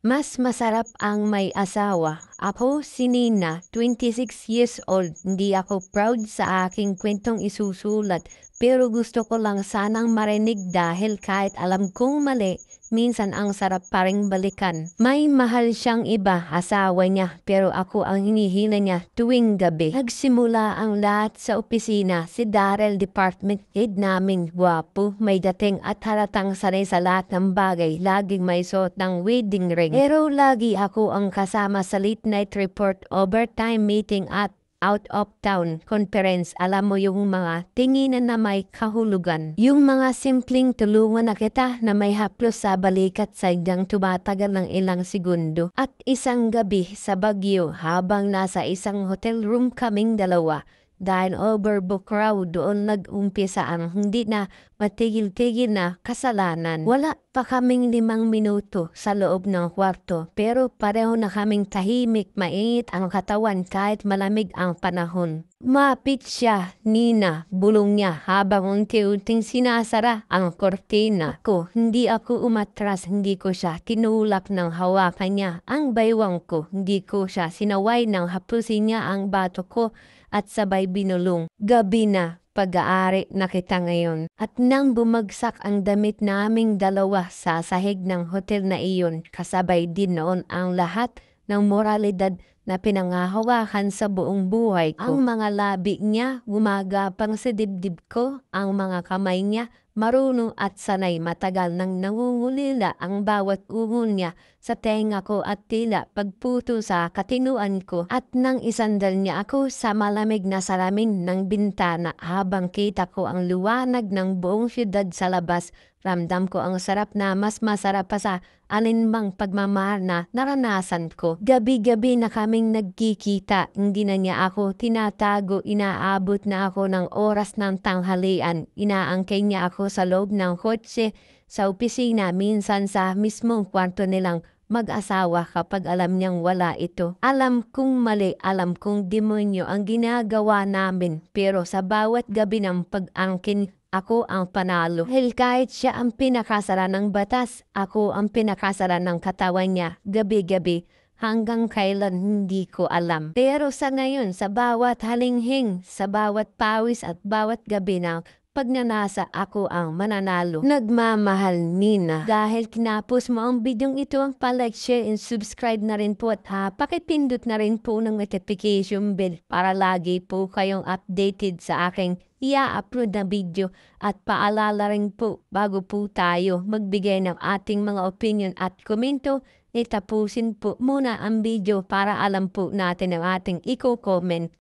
Mas masarap ang may asawa. Ako si Nina, 26 years old. Hindi ako proud sa aking kwentong isusulat. Pero gusto ko lang sanang marinig dahil kahit alam kong mali, minsan ang sarap pa ring balikan. May mahal siyang iba, asawa niya, pero ako ang hinihila niya tuwing gabi. Nagsimula ang lahat sa opisina. Si Daryl, department head namin, gwapo, may dating at halatang sanay sa lahat ng bagay. Laging may suot ng wedding ring. Pero lagi ako ang kasama sa late night report, overtime meeting at out of town conference. Alam mo yung mga tinginan na may kahulugan. Yung mga simpleng tulungan na kita na may haplos sa balikat sadyang tumatagal ng ilang segundo. At isang gabi sa Baguio habang nasa isang hotel room kaming dalawa. Dahil overbook raw, doon nag-umpisa ang hindi na matigil-tigil na kasalanan. Wala pa kaming 5 minuto sa loob ng kwarto, pero pareho na kaming tahimik, mainit ang katawan kahit malamig ang panahon. Mapit siya, Nina, bulong niya habang unti-unting sinasara ang kortina. Hindi ako umatras, hindi ko siya tinulak ng hawakan niya ang baywang ko. Hindi ko siya sinaway ng hapusin niya ang bato ko at sabay binulong. Gabi na, pag-aari na kita ngayon. At nang bumagsak ang damit naming dalawa sa sahig ng hotel na iyon, kasabay din noon ang lahat ng moralidad na pinangahawakan sa buong buhay ko. Ang mga labi niya gumagapang sa dibdib ko, ang mga kamay niya marunong at sanay, matagal nang nangungulila ang bawat uhol niya sa tenga ko at tila pagputo sa katinuan ko. At nang isandal niya ako sa malamig na salamin ng bintana habang kita ko ang liwanag ng buong syudad sa labas, ramdam ko ang sarap na mas masarap pa sa alinmang pagmamahal na naranasan ko. Gabi-gabi na kaming nagkikita, hindi na niya ako tinatago, inaabot na ako ng oras ng tanghalian. Inaangkay niya ako sa loob ng kotse, sa opisina, minsan sa mismong kwarto nilang mag-asawa kapag alam niyang wala ito. Alam kong mali, alam kong demonyo ang ginagawa namin, pero sa bawat gabi ng pag-angkin, ako ang panalo. Dahil kahit siya ang pinakasara ng batas, ako ang pinakasara ng katawan niya gabi-gabi. Hanggang kailan hindi ko alam. Pero sa ngayon, sa bawat halinghing, sa bawat pawis at bawat gabi na pagnanasa, ako ang mananalo. Nagmamahal, Nina. Dahil kinapos mo ang bidyong ito, ang palike, share, and subscribe na rin po at pakipindot na rin po ng notification bell para lagi po kayong updated sa aking i-upload na video. At paalala rin po, bago po tayo magbigay ng ating mga opinion at komento, itapusin po muna ang video para alam po natin ang ating i-comment.